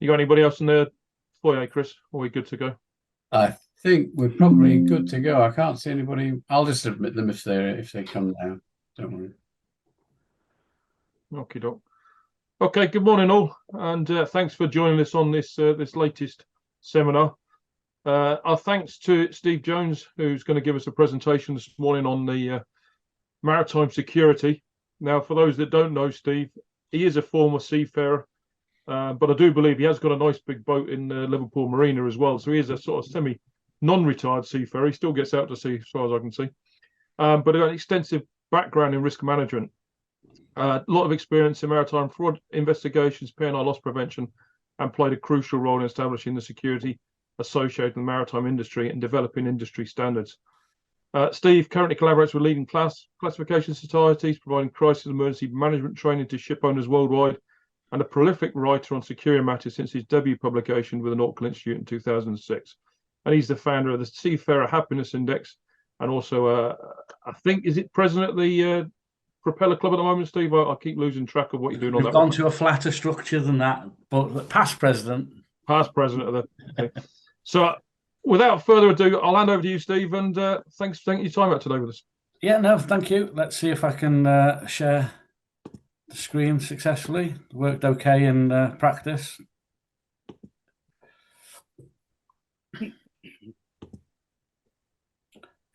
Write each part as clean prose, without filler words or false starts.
You got anybody else in the foyer, Chris? Are we good to go? I think we're probably good to go. I can't see anybody. I'll just admit them if they come now. Don't worry. Okie doke. Okay, good morning all, and thanks for joining us on this latest seminar. Our thanks to Steve Jones, who's going to give us a presentation this morning on the maritime security. Now, for those that don't know Steve, he is a former seafarer, but I do believe he has got a nice big boat in Liverpool Marina as well. So he is a sort of semi-non-retired seafarer. He still gets out to sea, as far as I can see, but an extensive background in risk management. A lot of experience in maritime fraud investigations, P&I loss prevention, and played a crucial role in establishing the security associated with the maritime industry and developing industry standards. Steve currently collaborates with leading classification societies, providing crisis and emergency management training to ship owners worldwide, and a prolific writer on security matters since his debut publication with the Nautical Institute in 2006. And he's the founder of the Seafarer Happiness Index, and also, I think, is it president of the Propeller Club at the moment, Steve? I keep losing track of what you're doing on that. We've gone to a flatter structure than that, but past president. Past president of the. Okay. So, without further ado, I'll hand over to you, Steve, and thanks for taking your time out today with us. Yeah, no, thank you. Let's see if I can share the screen successfully. It worked okay in practice.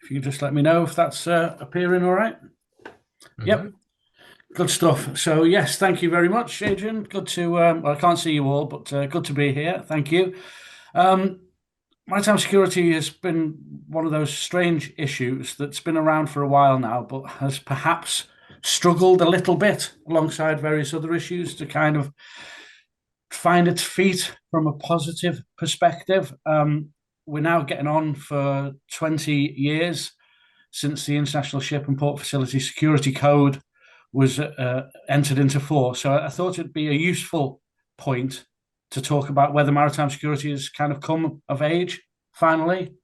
If you just let me know if that's appearing all right. Mm-hmm. Yep. Good stuff. So, yes, thank you very much, Adrian. Good to, well, I can't see you all, but good to be here. Thank you. Maritime security has been one of those strange issues that's been around for a while now, but has perhaps struggled a little bit alongside various other issues to kind of find its feet from a positive perspective. We're now getting on for 20 years since the International Ship and Port Facility Security Code was entered into force. So I thought it'd be a useful point to talk about whether maritime security has kind of come of age, finally.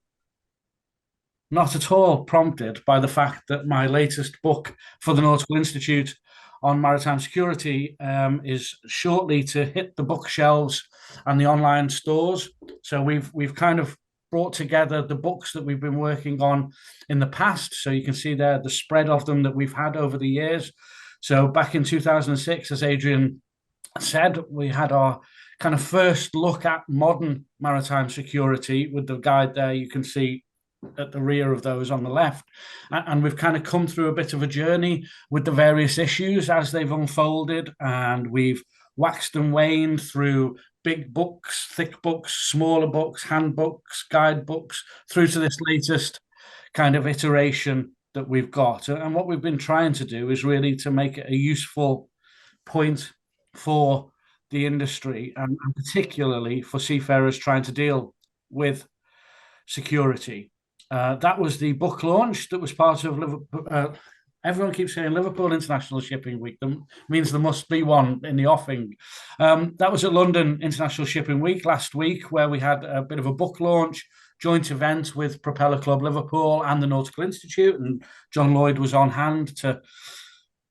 Not at all prompted by the fact that my latest book for the Nautical Institute on maritime security is shortly to hit the bookshelves and the online stores. So we've kind of brought together the books that we've been working on in the past. So you can see there the spread of them that we've had over the years. So back in 2006, as Adrian said, we had our kind of first look at modern maritime security with the guide there you can see at the rear of those on the left. And we've kind of come through a bit of a journey with the various issues as they've unfolded, and we've waxed and waned through big books, thick books, smaller books, handbooks, guidebooks, through to this latest kind of iteration that we've got. And what we've been trying to do is really to make it a useful point for the industry, and particularly for seafarers trying to deal with security. That was the book launch that was part of Liverpool. Everyone keeps saying Liverpool International Shipping Week. That means there must be one in the offing. That was at London International Shipping Week last week, where we had a bit of a book launch, joint event with Propeller Club Liverpool and the Nautical Institute, and John Lloyd was on hand to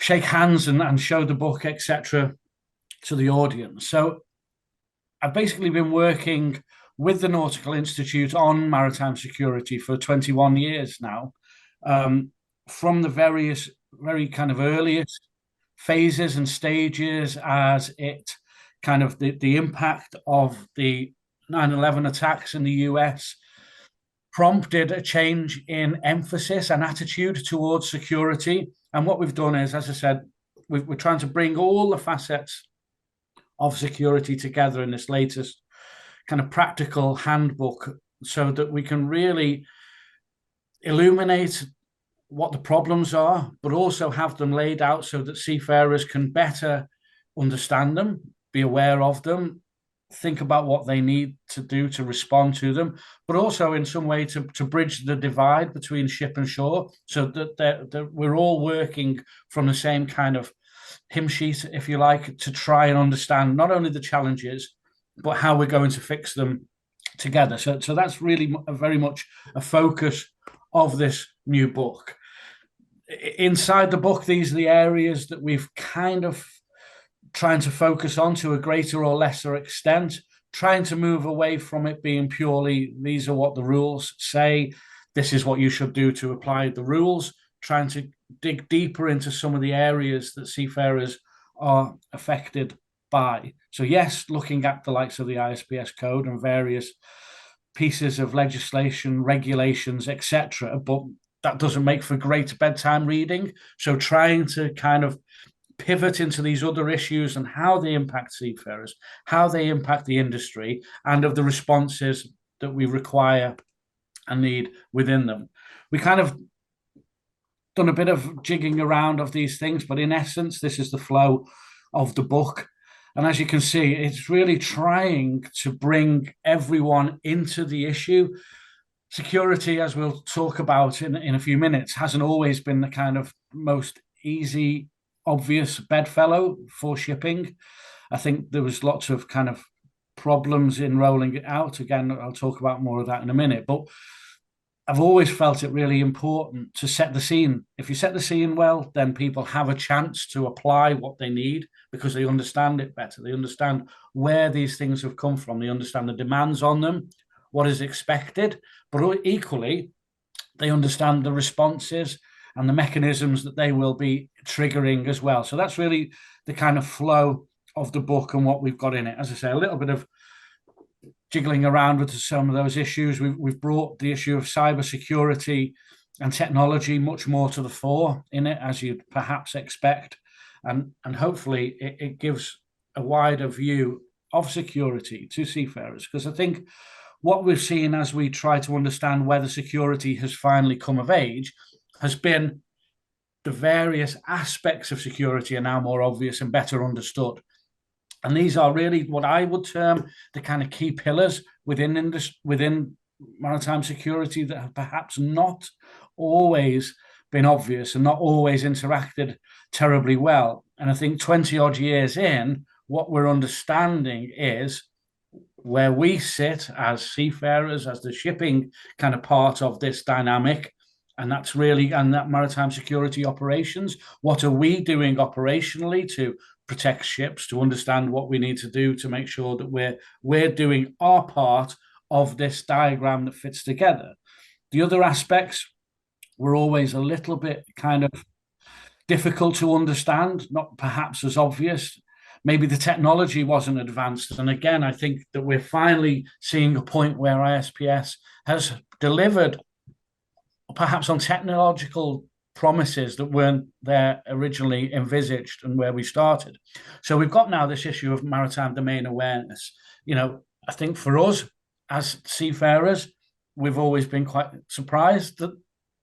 shake hands and show the book, etc., to the audience. So I've basically been working with the Nautical Institute on maritime security for 21 years now, from the very kind of earliest phases and stages as it kind of the impact of the 9/11 attacks in the US prompted a change in emphasis and attitude towards security. And what we've done is, as I said, we're trying to bring all the facets of security together in this latest kind of practical handbook, so that we can really illuminate what the problems are, but also have them laid out so that seafarers can better understand them, be aware of them, think about what they need to do to respond to them, but also in some way to bridge the divide between ship and shore, so that we're all working from the same kind of hymn sheet, if you like, to try and understand not only the challenges, but how we're going to fix them together. So that's really very much a focus of this new book. Inside the book, these are the areas that we've kind of trying to focus on to a greater or lesser extent. trying to move away from it being purely, these are what the rules say, this is what you should do to apply the rules, trying to dig deeper into some of the areas that seafarers are affected by. So yes, looking at the likes of the ISPS Code and various pieces of legislation, regulations, etc., but that doesn't make for great bedtime reading. So trying to kind of pivot into these other issues and how they impact seafarers, how they impact the industry, and of the responses that we require and need within them. We kind of done a bit of jigging around of these things, but in essence, this is the flow of the book. And as you can see, it's really trying to bring everyone into the issue. Security, as we'll talk about in a few minutes, hasn't always been the kind of most easy, obvious bedfellow for shipping. I think there was lots of kind of problems in rolling it out. Again, I'll talk about more of that in a minute, but I've always felt it really important to set the scene. If you set the scene well, then people have a chance to apply what they need because they understand it better. They understand where these things have come from. They understand the demands on them, what is expected, but equally, they understand the responses and the mechanisms that they will be triggering as well. So that's really the kind of flow of the book and what we've got in it. As I say, a little bit of jiggling around with some of those issues. We've brought the issue of cybersecurity and technology much more to the fore in it, as you'd perhaps expect. And hopefully it gives a wider view of security to seafarers. Because I think what we've seen as we try to understand whether security has finally come of age has been the various aspects of security are now more obvious and better understood. And these are really what I would term the kind of key pillars within maritime security that have perhaps not always been obvious and not always interacted terribly well. And I think 20 odd years in, what we're understanding is where we sit as seafarers, as the shipping kind of part of this dynamic, and that's really, and that maritime security operations, what are we doing operationally to protect ships, to understand what we need to do to make sure that we're doing our part of this diagram that fits together. The other aspects were always a little bit kind of difficult to understand, not perhaps as obvious. Maybe the technology wasn't advanced. And again, I think that we're finally seeing a point where ISPS has delivered perhaps on technological promises that weren't there originally envisaged and where we started. So we've got now this issue of maritime domain awareness. You know, I think for us as seafarers, we've always been quite surprised that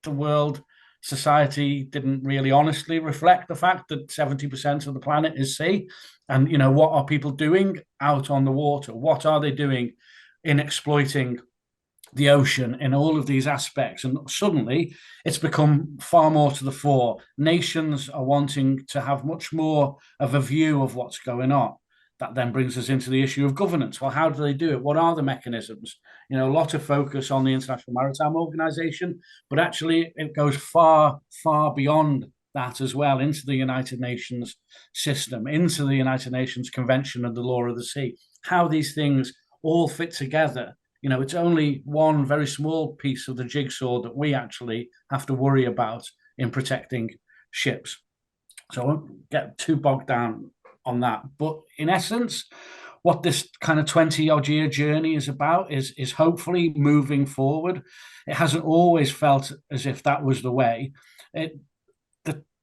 the world society didn't really honestly reflect the fact that 70% of the planet is sea. And, you know, what are people doing out on the water? What are they doing in exploiting the ocean in all of these aspects? And suddenly it's become far more to the fore. Nations are wanting to have much more of a view of what's going on. That then brings us into the issue of governance. Well, how do they do it? What are the mechanisms? You know, a lot of focus on the International Maritime Organization, but actually it goes far, far beyond that as well, into the United Nations system, into the United Nations Convention of the Law of the Sea, how these things all fit together. You know, it's only one very small piece of the jigsaw that we actually have to worry about in protecting ships. So I won't get too bogged down on that. But in essence, what this kind of 20-odd year journey is about is hopefully moving forward. It hasn't always felt as if that was the way.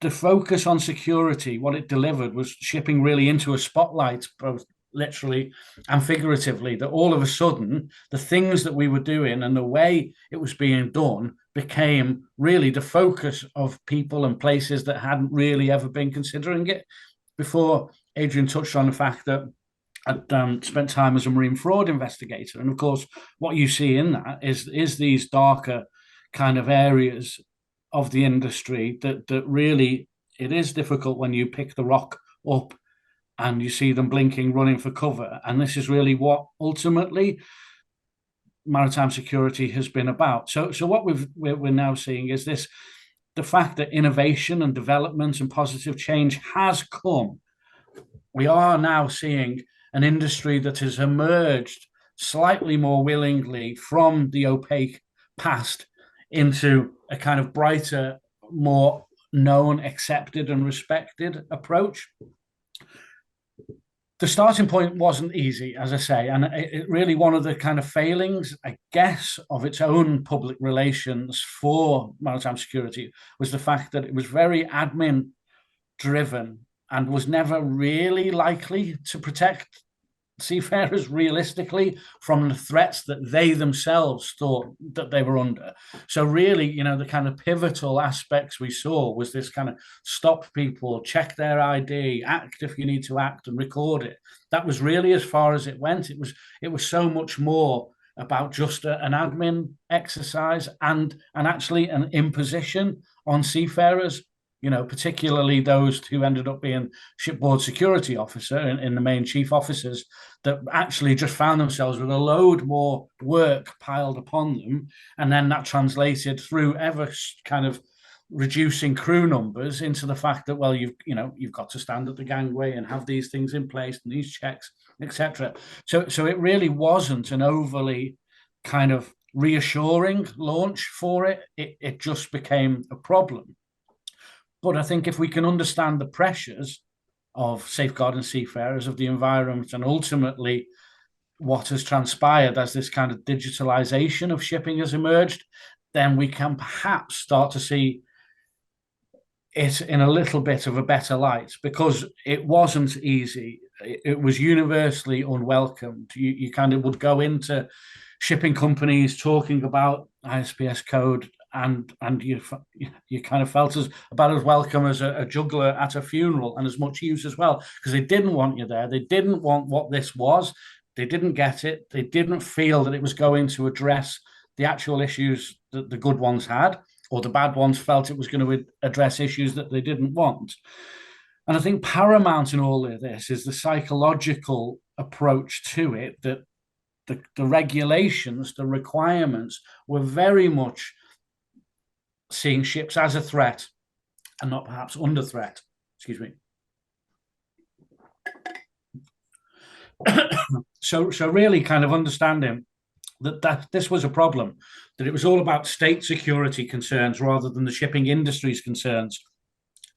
The focus on security, what it delivered was shipping really into a spotlight, both literally and figuratively, that all of a sudden the things that we were doing and the way it was being done became really the focus of people and places that hadn't really ever been considering it before. Adrian touched on the fact that I'd spent time as a marine fraud investigator, and of course what you see in that is these darker kind of areas of the industry that really, it is difficult when you pick the rock up and you see them blinking, running for cover. And this is really what ultimately maritime security has been about. So what we're now seeing is this, the fact that innovation and development and positive change has come. We are now seeing an industry that has emerged slightly more willingly from the opaque past into a kind of brighter, more known, accepted, and respected approach. The starting point wasn't easy, as I say, and it really one of the kind of failings, I guess, of its own public relations for maritime security was the fact that it was very admin driven and was never really likely to protect seafarers realistically from the threats that they themselves thought that they were under. So really, the kind of pivotal aspects we saw was this kind of stop people, check their ID, act if you need to act, and record it. That was really as far as it went. It was so much more about just an admin exercise and actually an imposition on seafarers, particularly those who ended up being shipboard security officer in the main chief officers, that actually just found themselves with a load more work piled upon them. And then that translated through ever kind of reducing crew numbers into the fact that, well, you've got to stand at the gangway and have these things in place and these checks, etc. So it really wasn't an overly kind of reassuring launch for it. It just became a problem. But I think if we can understand the pressures of safeguarding seafarers, of the environment, and ultimately what has transpired as this kind of digitalization of shipping has emerged, then we can perhaps start to see it in a little bit of a better light, because it wasn't easy. It was universally unwelcomed. You kind of would go into shipping companies talking about ISPS Code, and you kind of felt about as welcome as a juggler at a funeral, and as much use as well, because they didn't want you there. They didn't want what this was. They didn't get it. They didn't feel that it was going to address the actual issues that the good ones had, or the bad ones felt it was going to address issues that they didn't want. And I think paramount in all of this is the psychological approach to it, that the regulations, the requirements were very much seeing ships as a threat and not perhaps under threat. Excuse me. So really kind of understanding that this was a problem, that it was all about state security concerns rather than the shipping industry's concerns,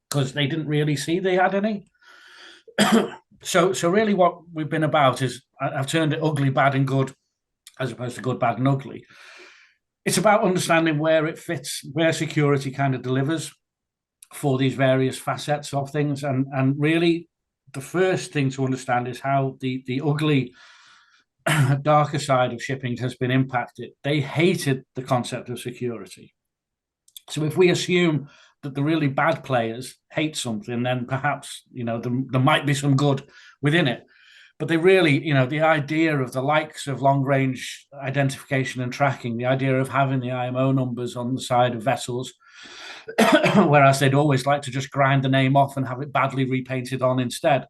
because they didn't really see they had any. So really what we've been about is, I've turned it ugly, bad and good, as opposed to good, bad and ugly. It's about understanding where it fits, where security kind of delivers for these various facets of things. And really the first thing to understand is how the ugly, darker side of shipping has been impacted. They hated the concept of security. So if we assume that the really bad players hate something, then perhaps, there might be some good within it. But they really, the idea of the likes of long-range identification and tracking, the idea of having the IMO numbers on the side of vessels, whereas they'd always like to just grind the name off and have it badly repainted on instead.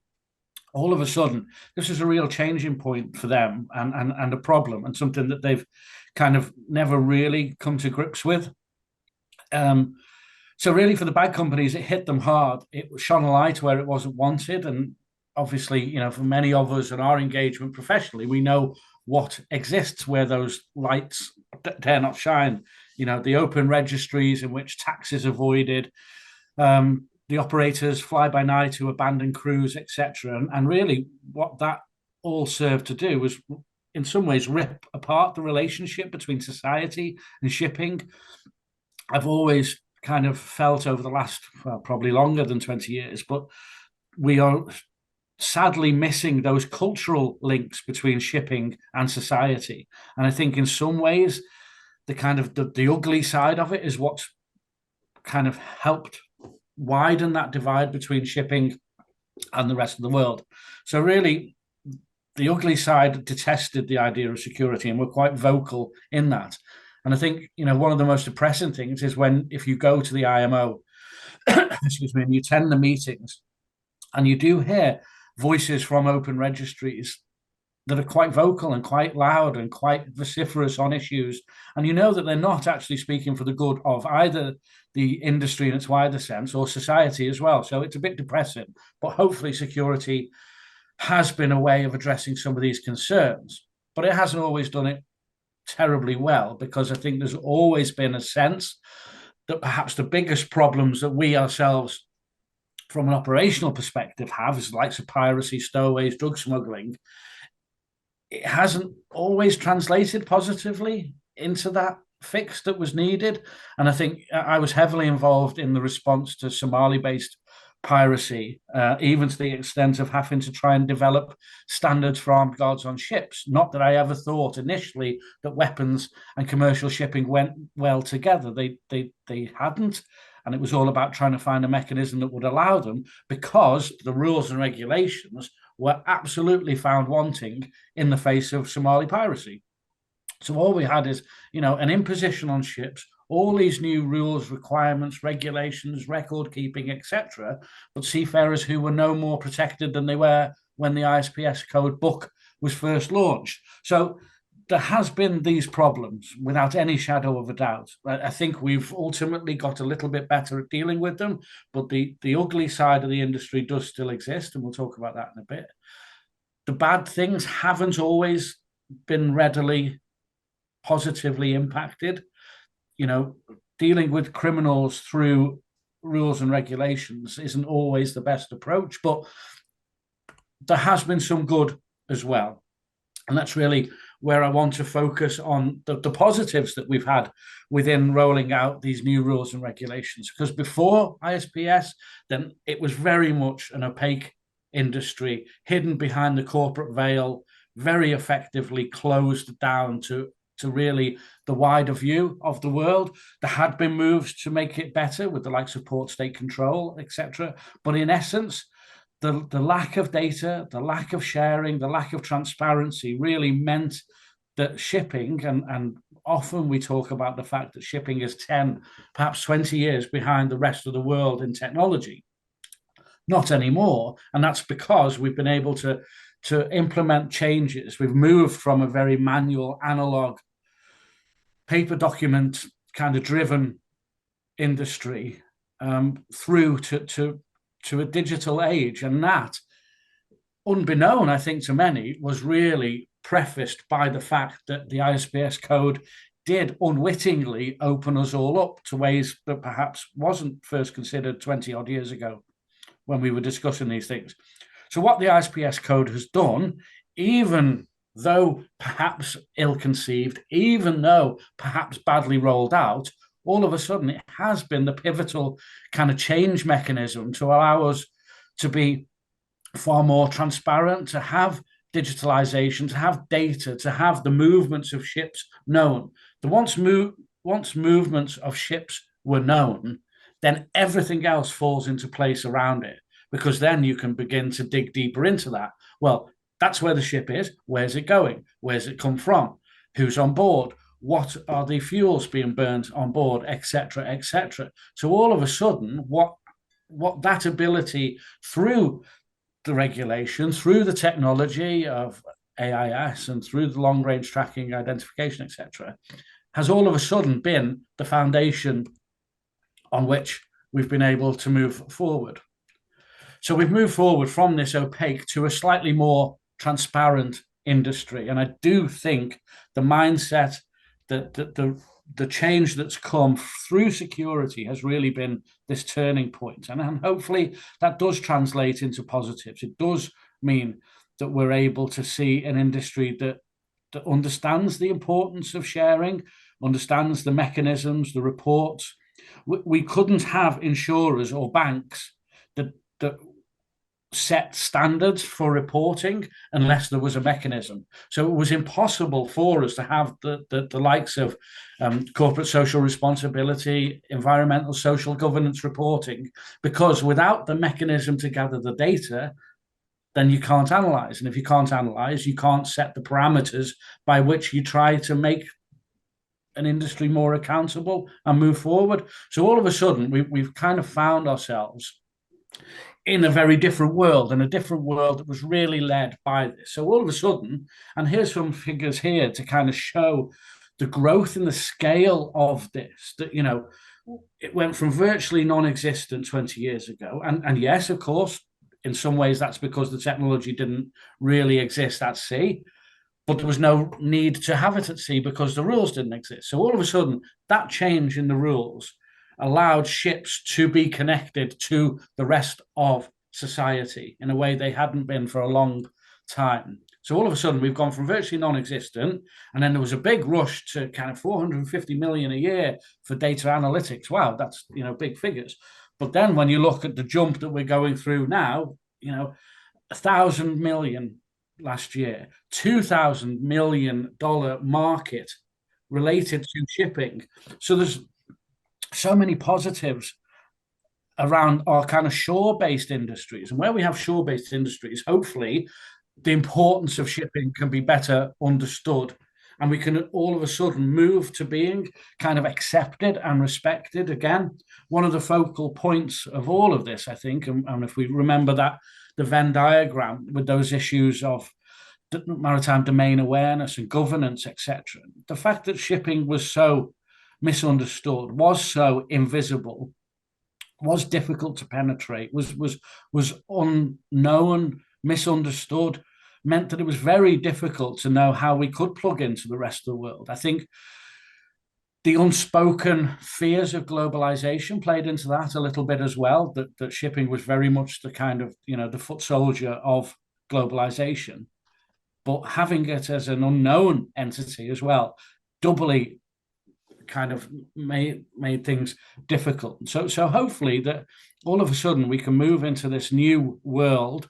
All of a sudden, this is a real changing point for them, and a problem, and something that they've kind of never really come to grips with. So really for the bad companies, it hit them hard. It shone a light where it wasn't wanted. And obviously, for many of us and our engagement professionally, we know what exists where those lights dare not shine. The open registries in which tax is avoided, the operators fly by night who abandon crews, etc. And really what that all served to do was, in some ways, rip apart the relationship between society and shipping. I've always kind of felt over the last, probably longer than 20 years, but we are sadly missing those cultural links between shipping and society. And I think in some ways, the kind of the ugly side of it is what's kind of helped widen that divide between shipping and the rest of the world. So really, the ugly side detested the idea of security and were quite vocal in that. And I think, one of the most depressing things is if you go to the IMO, excuse me, and you attend the meetings, and you do hear voices from open registries that are quite vocal and quite loud and quite vociferous on issues. And that they're not actually speaking for the good of either the industry in its wider sense or society as well. So it's a bit depressing, but hopefully security has been a way of addressing some of these concerns, but it hasn't always done it terribly well, because I think there's always been a sense that perhaps the biggest problems that we ourselves, from an operational perspective, have, is the likes of piracy, stowaways, drug smuggling. It hasn't always translated positively into that fix that was needed. And I think I was heavily involved in the response to Somali-based piracy, even to the extent of having to try and develop standards for armed guards on ships. Not that I ever thought initially that weapons and commercial shipping went well together. They hadn't. And it was all about trying to find a mechanism that would allow them, because the rules and regulations were absolutely found wanting in the face of Somali piracy. So all we had is, an imposition on ships, all these new rules, requirements, regulations, record keeping, etc., but seafarers who were no more protected than they were when the ISPS Code book was first launched. So there has been these problems without any shadow of a doubt. I think we've ultimately got a little bit better at dealing with them, but the ugly side of the industry does still exist, and we'll talk about that in a bit. The bad things haven't always been readily positively impacted. Dealing with criminals through rules and regulations isn't always the best approach, but there has been some good as well. And that's really where I want to focus on the positives that we've had within rolling out these new rules and regulations. Because before ISPS, then it was very much an opaque industry, hidden behind the corporate veil, very effectively closed down to really the wider view of the world. There had been moves to make it better with the likes of port state control, etc. But in essence, the lack of data, the lack of sharing, the lack of transparency really meant that shipping, and often we talk about the fact that shipping is 10, perhaps 20 years behind the rest of the world in technology. Not anymore. And that's because we've been able to implement changes. We've moved from a very manual, analog, paper document kind of driven industry through to a digital age. And that, unbeknown, I think, to many, was really prefaced by the fact that the ISPS Code did unwittingly open us all up to ways that perhaps wasn't first considered 20 odd years ago when we were discussing these things. So what the ISPS Code has done, even though perhaps ill-conceived, even though perhaps badly rolled out, all of a sudden it has been the pivotal kind of change mechanism to allow us to be far more transparent, to have digitalization, to have data, to have the movements of ships known. Once movements of ships were known, then everything else falls into place around it, because then you can begin to dig deeper into that. Well, that's where the ship is. Where's it going? Where's it come from? Who's on board? What are the fuels being burnt on board, etc., etc. So all of a sudden, what that ability through the regulation, through the technology of AIS and through the long-range tracking, identification, etc., has all of a sudden been the foundation on which we've been able to move forward. So we've moved forward from this opaque to a slightly more transparent industry. And I do think the mindset, that the change that's come through security has really been this turning point. And hopefully that does translate into positives. It does mean that we're able to see an industry that understands the importance of sharing, understands the mechanisms, the reports. We couldn't have insurers or banks that set standards for reporting unless there was a mechanism. So it was impossible for us to have the likes of corporate social responsibility, environmental social governance reporting, because without the mechanism to gather the data, then you can't analyze. And if you can't analyze, you can't set the parameters by which you try to make an industry more accountable and move forward. So all of a sudden, we've kind of found ourselves in a very different world, and a different world that was really led by this. So all of a sudden, and here's some figures here to kind of show the growth in the scale of this, that, it went from virtually non-existent 20 years ago. And yes, of course, in some ways, that's because the technology didn't really exist at sea, but there was no need to have it at sea because the rules didn't exist. So all of a sudden, that change in the rules allowed ships to be connected to the rest of society in a way they hadn't been for a long time. So all of a sudden, we've gone from virtually non-existent, and then there was a big rush to kind of 450 million a year for data analytics. Wow, that's, big figures. But then when you look at the jump that we're going through now, 1,000 million last year, $2,000 million market related to shipping. So there's so many positives around our kind of shore-based industries. And where we have shore-based industries, hopefully the importance of shipping can be better understood. And we can all of a sudden move to being kind of accepted and respected again. One of the focal points of all of this, I think, and if we remember that, the Venn diagram with those issues of maritime domain awareness and governance, etc. The fact that shipping was so misunderstood, was so invisible, was difficult to penetrate, was unknown, misunderstood, meant that it was very difficult to know how we could plug into the rest of the world. I think the unspoken fears of globalization played into that a little bit as well, that shipping was very much the kind of, the foot soldier of globalization. But having it as an unknown entity as well, doubly kind of made things difficult. So hopefully that all of a sudden we can move into this new world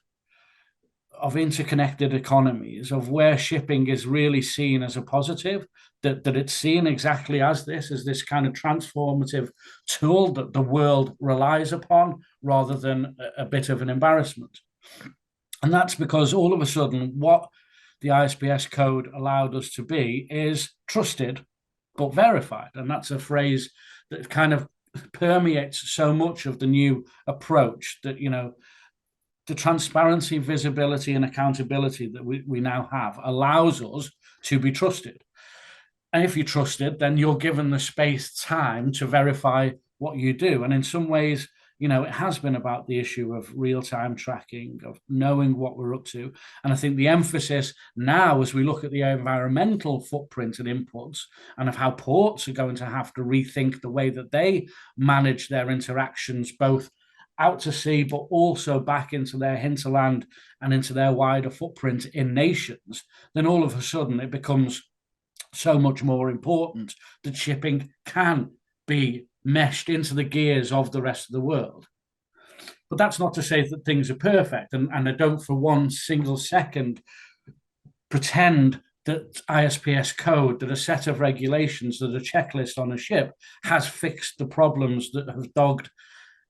of interconnected economies, of where shipping is really seen as a positive, that it's seen exactly as this kind of transformative tool that the world relies upon, rather than a bit of an embarrassment. And that's because all of a sudden what the ISPS Code allowed us to be is trusted but verified. And that's a phrase that kind of permeates so much of the new approach, that, the transparency, visibility, and accountability that we now have allows us to be trusted. And if you're trusted, then you're given the space, time to verify what you do. And in some ways, it has been about the issue of real-time tracking, of knowing what we're up to. And I think the emphasis now, as we look at the environmental footprint and inputs, and of how ports are going to have to rethink the way that they manage their interactions, both out to sea, but also back into their hinterland and into their wider footprint in nations, then all of a sudden it becomes so much more important that shipping can be meshed into the gears of the rest of the world. But that's not to say that things are perfect, and I don't for one single second pretend that ISPS Code, that a set of regulations, that a checklist on a ship has fixed the problems that have dogged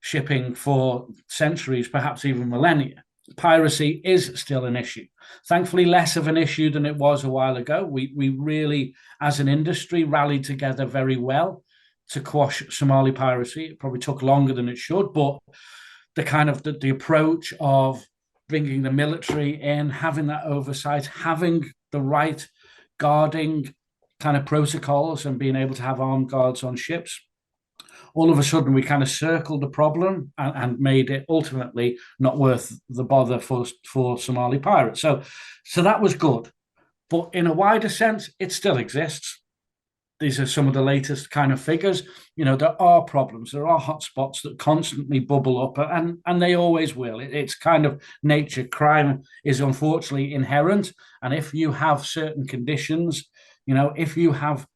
shipping for centuries, perhaps even millennia. Piracy is still an issue. Thankfully, less of an issue than it was a while ago. We really, as an industry, rallied together very well to quash Somali piracy. It probably took longer than it should, but the kind of the approach of bringing the military in, having that oversight, having the right guarding kind of protocols, and being able to have armed guards on ships, all of a sudden we kind of circled the problem and made it ultimately not worth the bother for Somali pirates. So that was good. But in a wider sense, it still exists. These are some of the latest kind of figures. There are problems. There are hotspots that constantly bubble up, and they always will. It's kind of nature. Crime is unfortunately inherent. And if you have certain conditions, if you have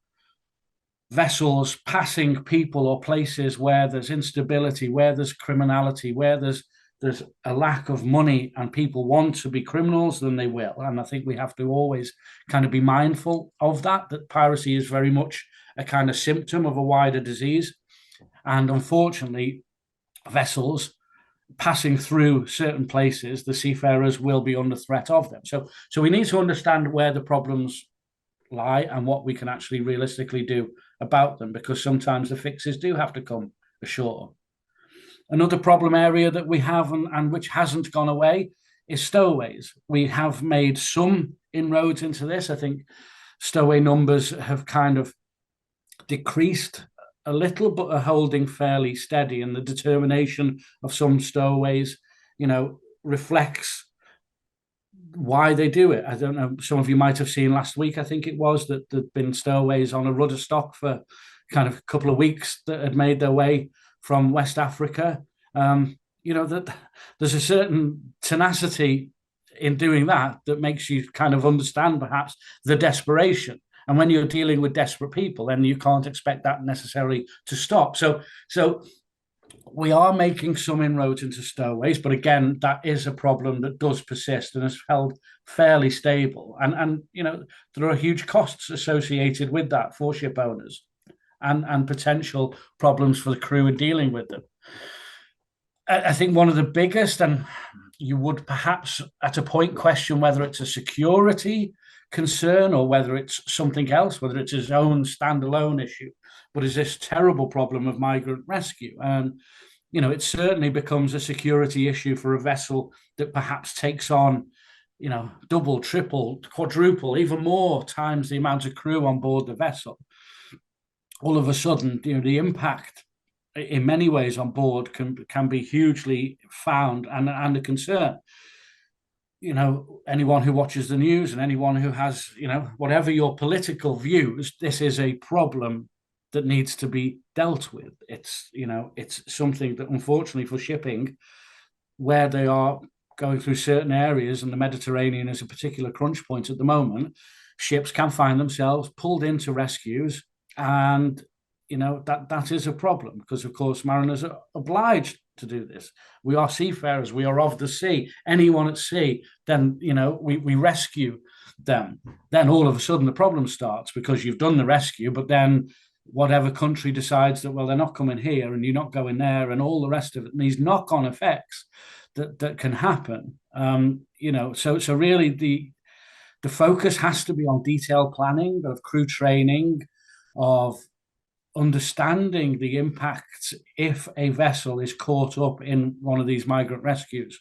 vessels passing people or places where there's instability, where there's criminality, where there's a lack of money and people want to be criminals, then they will. And I think we have to always kind of be mindful of that piracy is very much a kind of symptom of a wider disease. And unfortunately, vessels passing through certain places, the seafarers will be under threat of them. So we need to understand where the problems lie and what we can actually realistically do about them, because sometimes the fixes do have to come ashore. Another problem area that we have and which hasn't gone away is stowaways. We have made some inroads into this. I think stowaway numbers have kind of decreased a little, but are holding fairly steady. And the determination of some stowaways, reflects why they do it. I don't know, some of you might have seen last week, I think it was, that there'd been stowaways on a rudder stock for kind of a couple of weeks that had made their way from West Africa. That there's a certain tenacity in doing that makes you kind of understand perhaps the desperation. And when you're dealing with desperate people, then you can't expect that necessarily to stop. So we are making some inroads into stowaways, but again, that is a problem that does persist and is held fairly stable. And there are huge costs associated with that for ship owners, and potential problems for the crew in dealing with them. I think one of the biggest, and you would perhaps at a point question whether it's a security concern or whether it's something else, whether it's its own standalone issue, but is this terrible problem of migrant rescue. And it certainly becomes a security issue for a vessel that perhaps takes on double, triple, quadruple, even more times the amount of crew on board the vessel. All of a sudden, the impact in many ways on board can be hugely found and a concern. Anyone who watches the news and anyone who has, whatever your political views, this is a problem that needs to be dealt with. It's something that, unfortunately for shipping, where they are going through certain areas, and the Mediterranean is a particular crunch point at the moment, ships can find themselves pulled into rescues, and that is a problem, because of course mariners are obliged to do this. We are seafarers, we are of the sea. Anyone at sea, then we rescue them. Then all of a sudden the problem starts, because you've done the rescue, but then whatever country decides that, well, they're not coming here and you're not going there, and all the rest of it, and these knock-on effects that can happen. So really the focus has to be on detailed planning of crew training, of understanding the impacts if a vessel is caught up in one of these migrant rescues.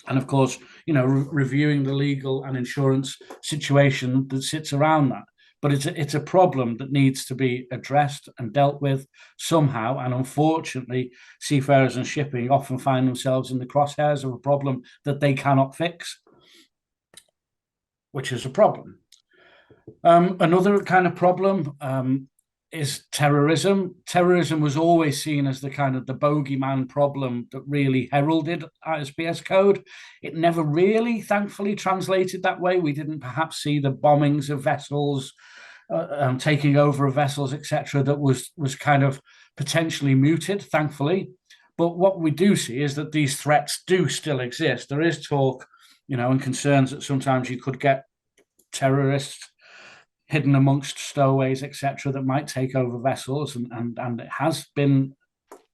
And of course, reviewing the legal and insurance situation that sits around that. But it's a problem that needs to be addressed and dealt with somehow. And unfortunately, seafarers and shipping often find themselves in the crosshairs of a problem that they cannot fix, which is a problem. Another kind of problem is terrorism. Terrorism was always seen as the kind of the bogeyman problem that really heralded ISPS Code. It never really, thankfully, translated that way. We didn't perhaps see the bombings of vessels, taking over of vessels, etc., that was kind of potentially mooted, thankfully. But what we do see is that these threats do still exist. There is talk, and concerns that sometimes you could get terrorists hidden amongst stowaways, etc., that might take over vessels, and it has been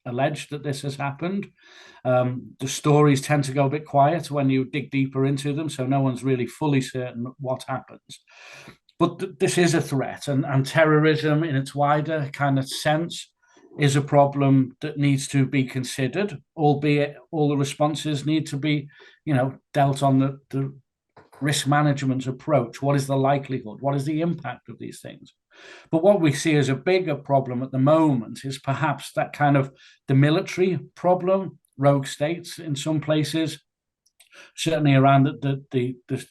alleged that this has happened. The stories tend to go a bit quiet when you dig deeper into them, so no one's really fully certain what happens. But this is a threat, and terrorism in its wider kind of sense is a problem that needs to be considered, albeit all the responses need to be, dealt on the risk management approach. What is the likelihood? What is the impact of these things? But what we see as a bigger problem at the moment is perhaps that kind of the military problem, rogue states in some places, certainly around the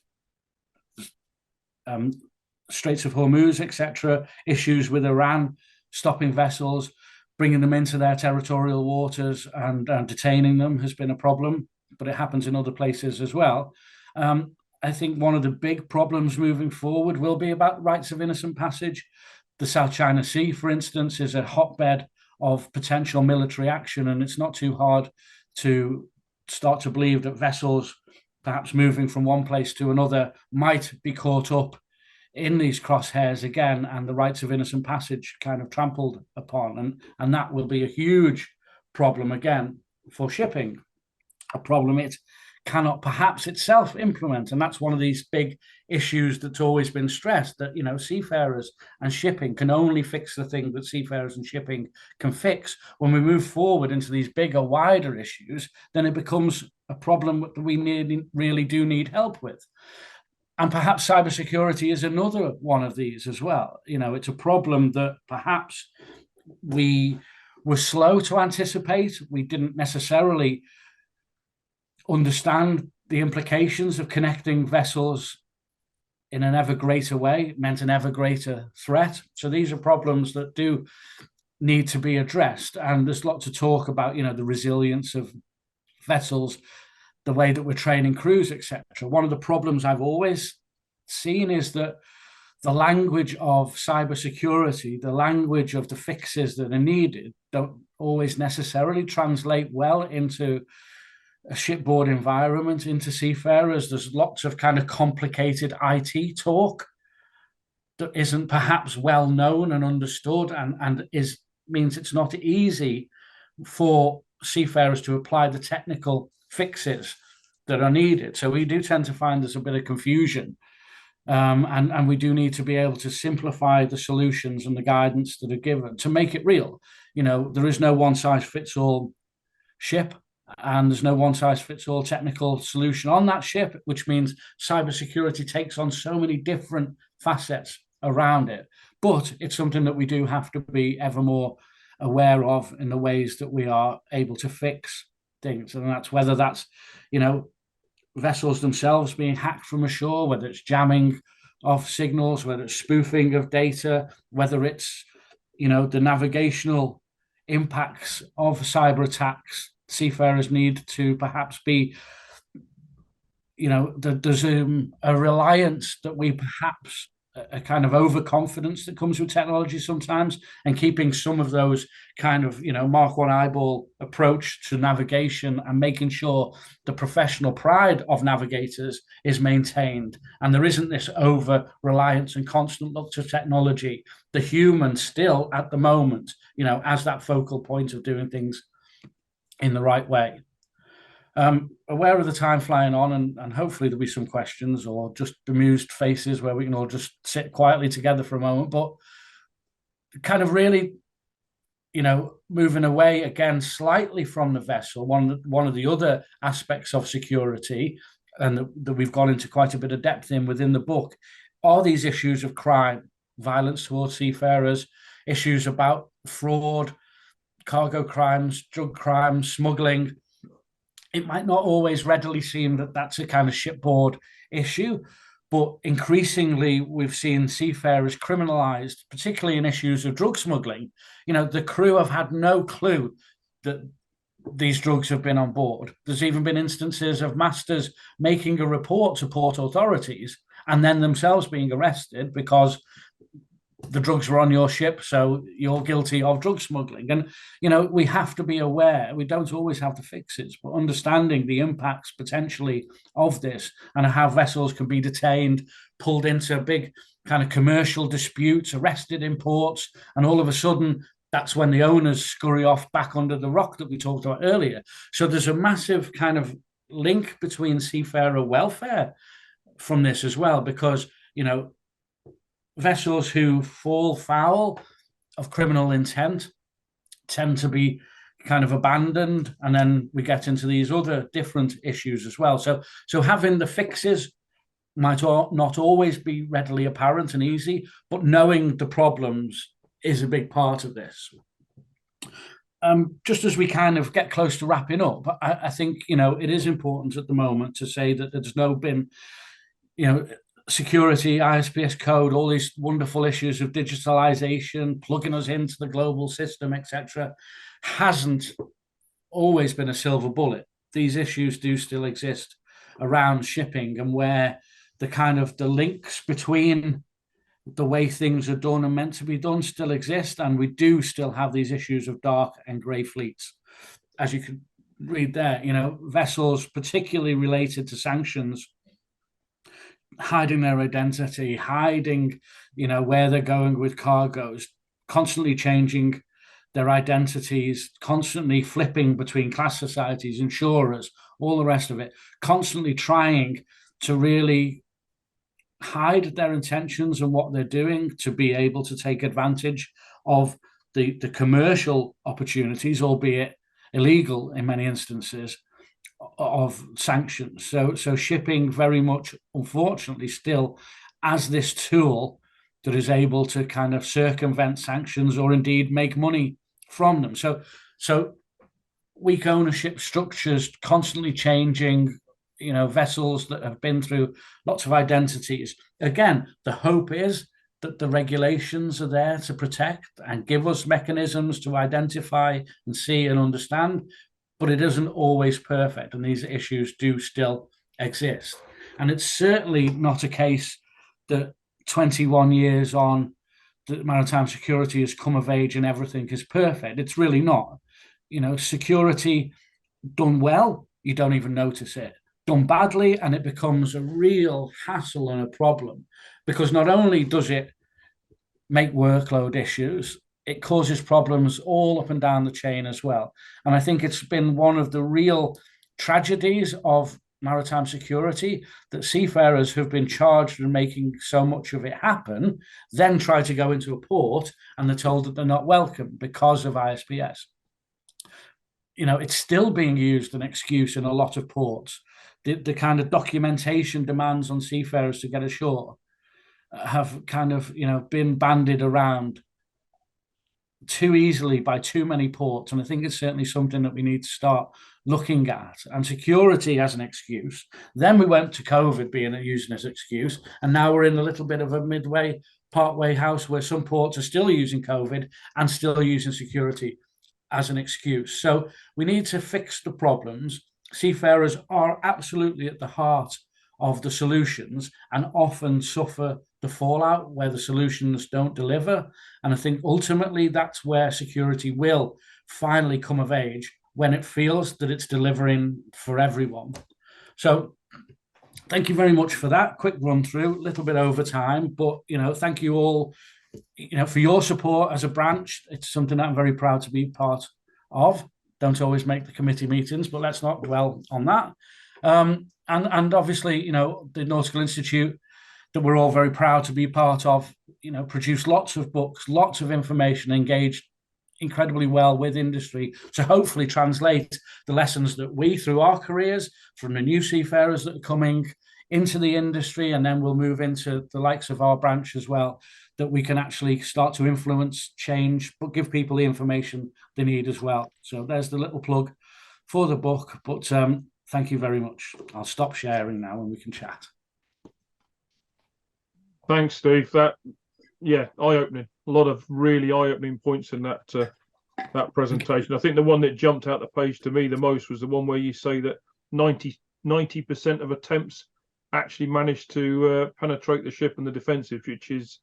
Straits of Hormuz, etc., issues with Iran, stopping vessels, bringing them into their territorial waters and detaining them has been a problem, but it happens in other places as well. I think one of the big problems moving forward will be about rights of innocent passage. The South China Sea, for instance, is a hotbed of potential military action, and it's not too hard to start to believe that vessels, perhaps moving from one place to another, might be caught up in these crosshairs again, and the rights of innocent passage kind of trampled upon. And that will be a huge problem again for shipping, a problem it cannot perhaps itself implement. And that's one of these big issues that's always been stressed, that, seafarers and shipping can only fix the thing that seafarers and shipping can fix. When we move forward into these bigger, wider issues, then it becomes a problem that we really do need help with. And perhaps cybersecurity is another one of these as well. It's a problem that perhaps we were slow to anticipate. We didn't necessarily understand the implications of connecting vessels in an ever greater way meant an ever greater threat. So these are problems that do need to be addressed. And there's a lot to talk about, the resilience of vessels, the way that we're training crews, etc. One of the problems I've always seen is that the language of cybersecurity, the language of the fixes that are needed, don't always necessarily translate well into a shipboard environment, into seafarers. There's lots of kind of complicated IT talk that isn't perhaps well known and understood, and means it's not easy for seafarers to apply the technical fixes that are needed. So we do tend to find there's a bit of confusion. And we do need to be able to simplify the solutions and the guidance that are given to make it real. There is no one-size-fits-all ship, and there's no one-size-fits-all technical solution on that ship, which means cybersecurity takes on so many different facets around it. But it's something that we do have to be ever more aware of in the ways that we are able to fix things. And that's whether that's, vessels themselves being hacked from ashore, whether it's jamming of signals, whether it's spoofing of data, whether it's, the navigational impacts of cyber attacks. Seafarers need to perhaps be, there's a reliance that we perhaps, a kind of overconfidence that comes with technology sometimes, and keeping some of those kind of, Mark One eyeball approach to navigation and making sure the professional pride of navigators is maintained. And there isn't this over reliance and constant look to technology. The human still at the moment, as that focal point of doing things in the right way. Aware of the time flying on, and hopefully there'll be some questions or just bemused faces where we can all just sit quietly together for a moment, but kind of really, moving away again slightly from the vessel. One of the other aspects of security, and that we've gone into quite a bit of depth in within the book, are these issues of crime, violence towards seafarers, issues about fraud, cargo crimes, drug crimes, smuggling. It might not always readily seem that that's a kind of shipboard issue, but increasingly we've seen seafarers criminalized, particularly in issues of drug smuggling. The crew have had no clue that these drugs have been on board. There's even been instances of masters making a report to port authorities and then themselves being arrested because the drugs were on your ship, so you're guilty of drug smuggling. And, we have to be aware. We don't always have the fixes, but understanding the impacts potentially of this and how vessels can be detained, pulled into big kind of commercial disputes, arrested in ports, and all of a sudden, that's when the owners scurry off back under the rock that we talked about earlier. So there's a massive kind of link between seafarer welfare from this as well, because, vessels who fall foul of criminal intent tend to be kind of abandoned, and then we get into these other different issues as well. So having the fixes might not always be readily apparent and easy, but knowing the problems is a big part of this. Just as we kind of get close to wrapping up, I think, it is important at the moment to say that there's been, security, ISPS Code, all these wonderful issues of digitalization, plugging us into the global system, etc., hasn't always been a silver bullet. These issues do still exist around shipping, and where the links between the way things are done and meant to be done still exist, and we do still have these issues of dark and grey fleets. As you can read there, vessels particularly related to sanctions, hiding their identity, hiding, where they're going with cargoes, constantly changing their identities, constantly flipping between class societies, insurers, all the rest of it, constantly trying to really hide their intentions and what they're doing to be able to take advantage of the commercial opportunities, albeit illegal in many instances, of sanctions. So shipping very much, unfortunately, still as this tool that is able to kind of circumvent sanctions or indeed make money from them. So weak ownership structures, constantly changing, vessels that have been through lots of identities. Again, the hope is that the regulations are there to protect and give us mechanisms to identify and see and understand, but it isn't always perfect, and these issues do still exist. And it's certainly not a case that 21 years on, that maritime security has come of age and everything is perfect. It's really not. Security done well, you don't even notice it. Done badly, and it becomes a real hassle and a problem, because not only does it make workload issues, it causes problems all up and down the chain as well. And I think it's been one of the real tragedies of maritime security that seafarers who've been charged with making so much of it happen then try to go into a port and they're told that they're not welcome because of ISPS. It's still being used as an excuse in a lot of ports. The kind of documentation demands on seafarers to get ashore have kind of, been bandied around too easily by too many ports. And I think it's certainly something that we need to start looking at. And security as an excuse. Then we went to COVID being used as an excuse. And now we're in a little bit of a partway house where some ports are still using COVID and still using security as an excuse. So we need to fix the problems. Seafarers are absolutely at the heart of the solutions and often suffer the fallout where the solutions don't deliver. And I think ultimately that's where security will finally come of age, when it feels that it's delivering for everyone. So thank you very much for that quick run through, a little bit over time, but thank you all for your support as a branch. It's something that I'm very proud to be part of. Don't always make the committee meetings, but let's not dwell on that. And obviously, the Nautical Institute, that we're all very proud to be part of, produced lots of books, lots of information, engaged incredibly well with industry to hopefully translate the lessons that we, through our careers, from the new seafarers that are coming into the industry, and then we'll move into the likes of our branch as well, that we can actually start to influence change, but give people the information they need as well. So there's the little plug for the book, but thank you very much. I'll stop sharing now and we can chat. Thanks, Steve. Eye-opening. A lot of really eye-opening points in that presentation. I think the one that jumped out the page to me the most was the one where you say that 90% of attempts actually managed to penetrate the ship and the defensive, which is,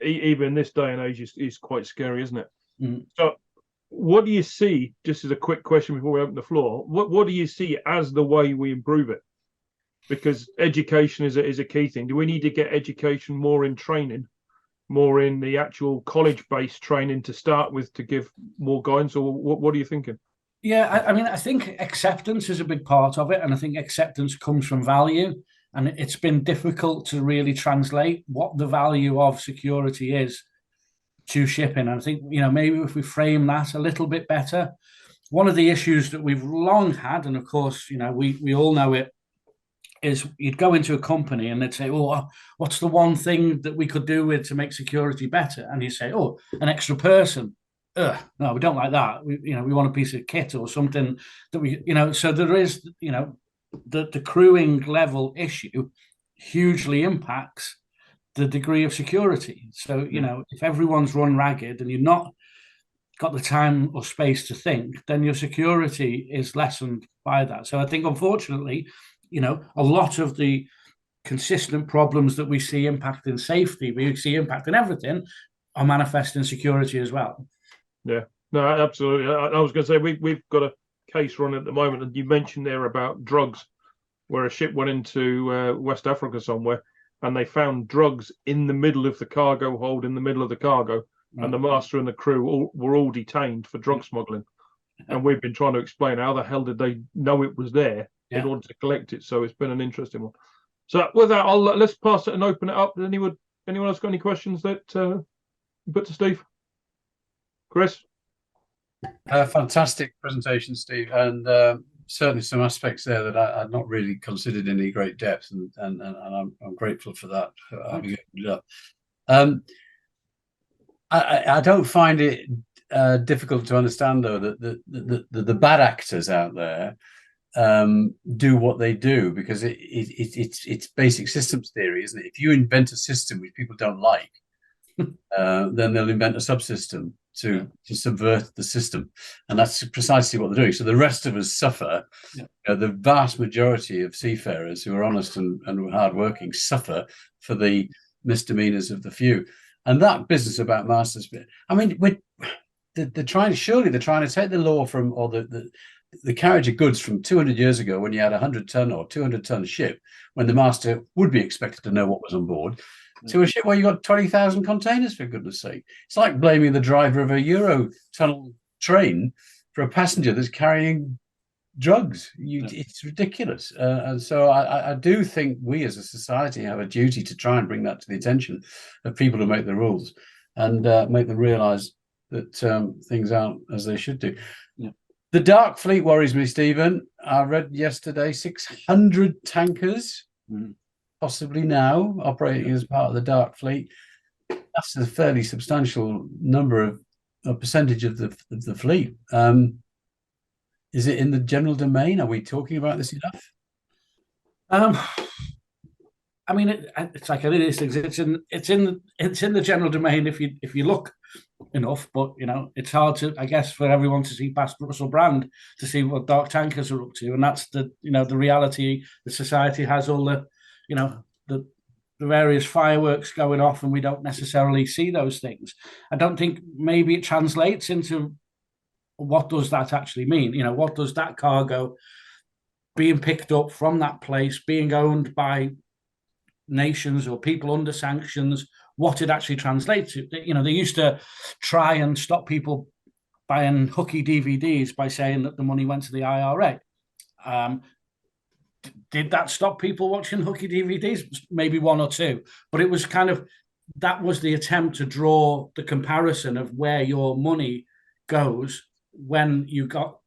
even in this day and age, is quite scary, isn't it? Mm. So what do you see, just as a quick question before we open the floor, what do you see as the way we improve it? Because education is a key thing. Do we need to get education more in training, more in the actual college-based training to start with, to give more guidance, or what are you thinking? Yeah, I think acceptance is a big part of it, and I think acceptance comes from value, and it's been difficult to really translate what the value of security is to shipping. And I think, maybe if we frame that a little bit better, one of the issues that we've long had, and of course, we all know it, is you'd go into a company and they'd say, "Oh, what's the one thing that we could do with to make security better?" And you say, "Oh, an extra person." No, we don't like that. We want a piece of kit or something that we, so there is, the crewing level issue hugely impacts the degree of security. So, if everyone's run ragged and you're not got the time or space to think, then your security is lessened by that. So I think, unfortunately, a lot of the consistent problems that we see impacting safety, we see impacting everything, are manifesting security as well. Yeah, no, absolutely. I was going to say, we've got a case run at the moment, and you mentioned there about drugs, where a ship went into West Africa somewhere, and they found drugs in the middle of the cargo hold, in the middle of the cargo, and the master and the crew were all detained for drug smuggling. And we've been trying to explain how the hell did they know it was there in order to collect it. So it's been an interesting one. So with that, let's pass it and open it up. Anyone else got any questions that put to Steve? Chris? Fantastic presentation, Steve, and certainly some aspects there that I had not really considered in any great depth, and I'm grateful for that, for having it up. I don't find it difficult to understand, though, that the bad actors out there do what they do, because it's basic systems theory, isn't it? If you invent a system which people don't like, then they'll invent a subsystem to subvert the system, and that's precisely what they're doing. So the rest of us suffer. The vast majority of seafarers who are honest and hardworking suffer for the misdemeanors of the few. And that business about masters, I mean, they're trying to take the law from, or the carriage of goods from 200 years ago, when you had a 100-ton or 200-ton ship, when the master would be expected to know what was on board, to a ship where you got 20,000 containers, for goodness sake. It's like blaming the driver of a Eurotunnel train for a passenger that's carrying drugs. It's ridiculous. And so I do think we as a society have a duty to try and bring that to the attention of people who make the rules, and make them realise that things aren't as they should do. The dark fleet worries me, Stephen. I read yesterday 600 tankers, possibly now, operating as part of the dark fleet. That's a fairly substantial number of a percentage of the fleet. Is it in the general domain? Are we talking about this enough? I mean, it's like any of these things. It's in the general domain if you look enough, but it's hard to, I guess, for everyone to see past Russell Brand to see what dark tankers are up to, and that's the reality. The society has all the various fireworks going off, and we don't necessarily see those things. I don't think maybe it translates into what does that actually mean. What does that cargo being picked up from that place, being owned by nations or people under sanctions, what it actually translates to. They used to try and stop people buying hooky DVDs by saying that the money went to the IRA. Did that stop people watching hooky DVDs? Maybe one or two, but it was that was the attempt to draw the comparison of where your money goes when you got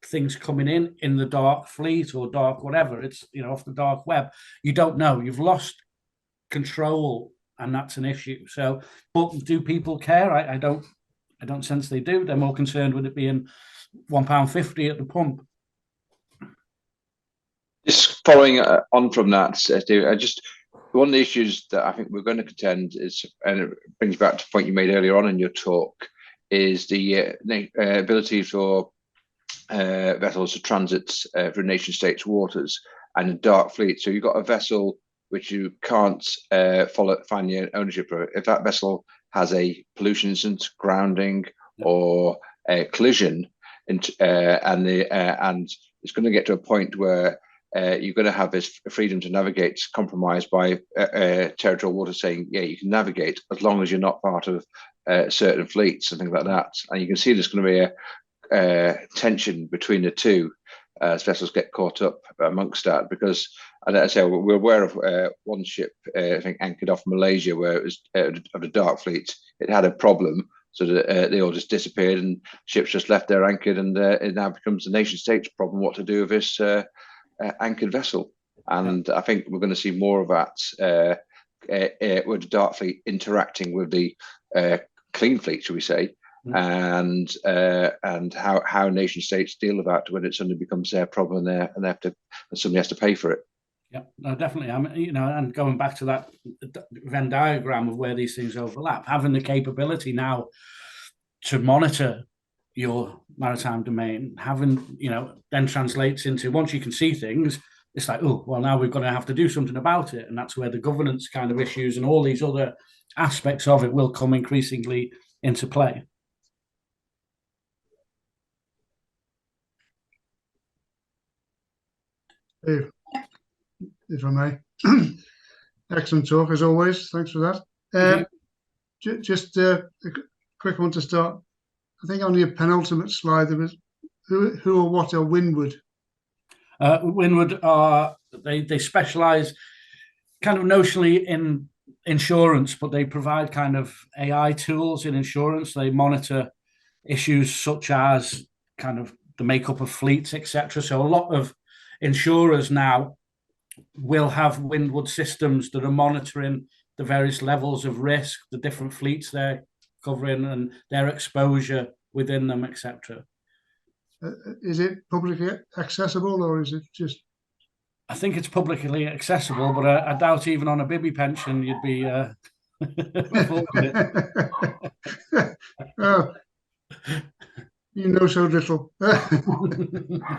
things coming in the dark fleet or dark whatever. It's off the dark web. You don't know. You've lost control, and that's an issue. So, but do people care? I don't sense they do. They're more concerned with it being £1.50 at the pump. Just following on from that, Steve, one of the issues that I think we're going to contend is, and it brings back to the point you made earlier on in your talk, is the ability for vessels to transit through nation states' waters and in dark fleet. So you've got a vessel which you can't find the ownership of. If that vessel has a pollution incident, grounding, or a collision, and it's going to get to a point where you're going to have this freedom to navigate compromised by territorial water saying, yeah, you can navigate as long as you're not part of certain fleets and things like that. And you can see there's going to be a tension between the two as vessels get caught up amongst that, because, as I say, we're aware of one ship, I think, anchored off Malaysia, where it was of the dark fleet. It had a problem, so that they all just disappeared, and ships just left there anchored, and it now becomes the nation state's problem what to do with this anchored vessel. And I think we're going to see more of that with the dark fleet interacting with the clean fleet, shall we say, and how nation states deal with that when it suddenly becomes their problem, and somebody has to pay for it. Yeah, no, definitely. I mean, and going back to that Venn diagram of where these things overlap, having the capability now to monitor your maritime domain, then translates into, once you can see things, it's like, oh, well, now we're going to have to do something about it. And that's where the governance kind of issues and all these other aspects of it will come increasingly into play. If I may. Excellent talk, as always. Thanks for that. Just a quick one to start. I think on your penultimate slide, there was who or what are Windward? Windward are, they specialise kind of notionally in insurance, but they provide kind of AI tools in insurance. They monitor issues such as kind of the makeup of fleets, etc. So a lot of insurers now will have Windward systems that are monitoring the various levels of risk, the different fleets they're covering, and their exposure within them, etc. Is it publicly accessible, or is it just? I think it's publicly accessible, but I doubt even on a bibby pension you'd be affording it. Oh, you know so little.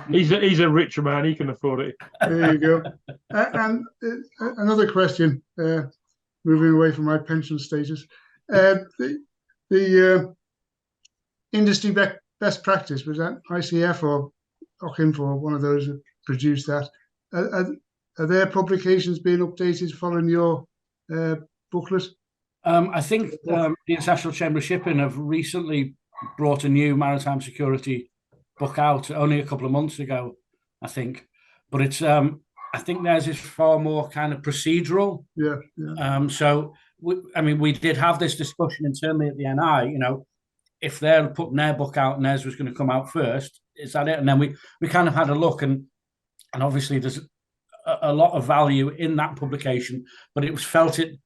He's a richer man. He can afford it. There you go. And another question, moving away from my pension status. The industry best practice, was that ICF or OCINF or one of those that produced that? Are their publications being updated following your booklet? I think the International Chamber of Shipping have recently brought a new maritime security book out only a couple of months ago, I think. But it's I think theirs is far more kind of procedural. Yeah. So we did have this discussion internally at the NI. You know, if they're putting their book out and theirs was going to come out first, is that it? And then we kind of had a look, and obviously there's a lot of value in that publication, but it was felt it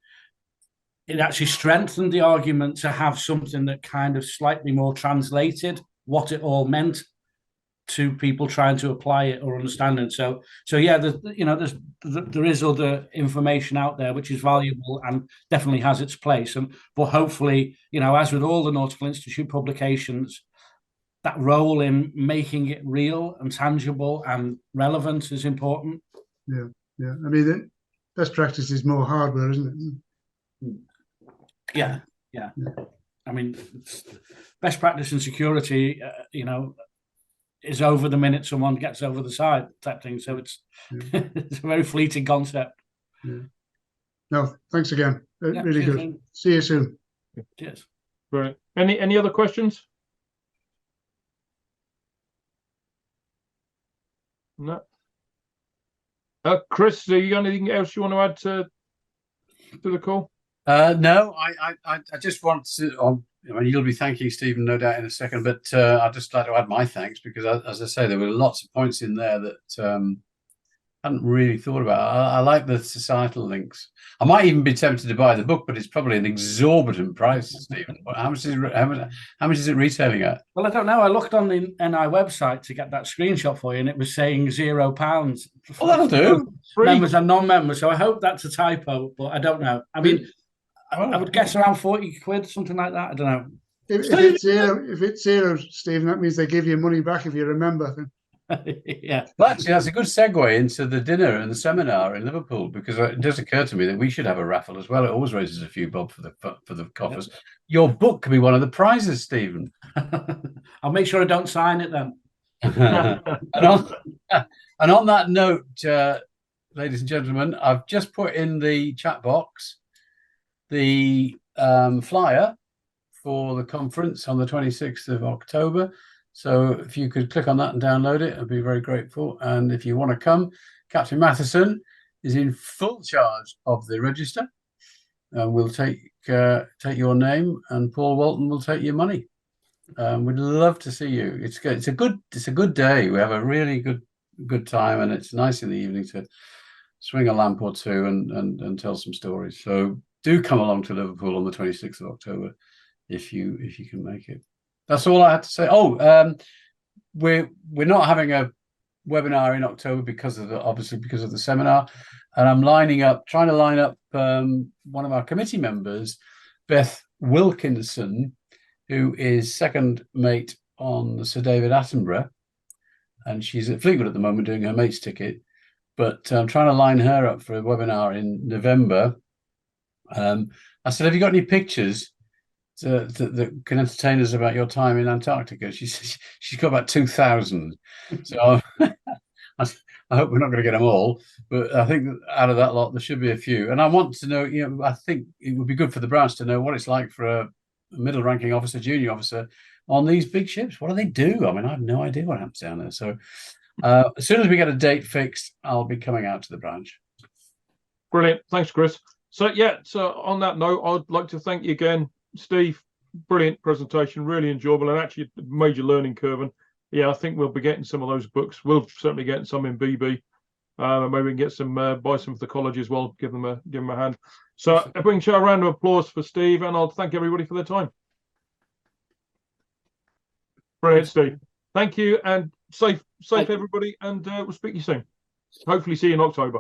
actually strengthened the argument to have something that kind of slightly more translated what it all meant to people trying to apply it or understand it. So yeah, there is other information out there which is valuable and definitely has its place. But hopefully, as with all the Nautical Institute publications, that role in making it real and tangible and relevant is important. Yeah. I mean, the best practice is more hardware, isn't it? Yeah. I mean, best practice in security, is over the minute someone gets over the side type thing. So it's it's a very fleeting concept. Yeah. No, thanks again. Really cheers, good. man. See you soon. Cheers. Right. Any other questions? No. Chris, do you got anything else you want to add to the call? No, I just want to. You'll be thanking Stephen, no doubt, in a second, but I'd just like to add my thanks because, as I say, there were lots of points in there that I hadn't really thought about. I like the societal links. I might even be tempted to buy the book, but it's probably an exorbitant price, Stephen. How much is it retailing at? Well, I don't know. I looked on the NI website to get that screenshot for you, and it was saying £0. Well, that'll do. Members and non-members. So I hope that's a typo, but I don't know. I mean, I would guess around 40 quid, something like that. I don't know. If it's zero, Stephen, that means they give you money back if you remember. Yeah. Well, actually, that's a good segue into the dinner and the seminar in Liverpool, because it does occur to me that we should have a raffle as well. It always raises a few bob for the coffers. Yep. Your book could be one of the prizes, Stephen. I'll make sure I don't sign it then. and on that note, ladies and gentlemen, I've just put in the chat box the flyer for the conference on the 26th of October. So if you could click on that and download it, I'd be very grateful. And if you want to come, Captain Matheson is in full charge of the register. We'll take your name, and Paul Walton will take your money. We'd love to see you. It's good. It's a good day. We have a really good time, and it's nice in the evening to swing a lamp or two and tell some stories. So do come along to Liverpool on the 26th of October if you can make it. That's all I had to say. We're not having a webinar in October because of the seminar, and I'm trying to line up one of our committee members, Beth Wilkinson, who is second mate on the Sir David Attenborough, and she's at Fleetwood at the moment doing her mate's ticket. But I'm trying to line her up for a webinar in November. I said, have you got any pictures that can entertain us about your time in Antarctica? She says she's got about 2,000. So I hope we're not going to get them all, but I think that out of that lot there should be a few. And I want to know, I think it would be good for the branch to know what it's like for a middle-ranking officer, junior officer on these big ships. What do they do? I mean, I have no idea what happens down there. So as soon as we get a date fixed, I'll be coming out to the branch. Brilliant. Thanks, Chris. So on that note, I'd like to thank you again, Steve. Brilliant presentation, really enjoyable, and actually a major learning curve. And I think we'll be getting some of those books. We'll certainly get some in BB, and maybe we can get some buy some for the college as well. Give them a hand. So if we can show a round of applause for Steve, and I'll thank everybody for their time. Brilliant, Steve. Thank you, and safe Thank you. everybody, and we'll speak to you soon. Hopefully see you in October.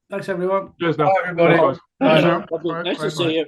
Thanks, everyone. Cheers now. Bye, everybody. Cheers, guys. Bye. now. Lovely. Bye, Nice bye, to bye. see you.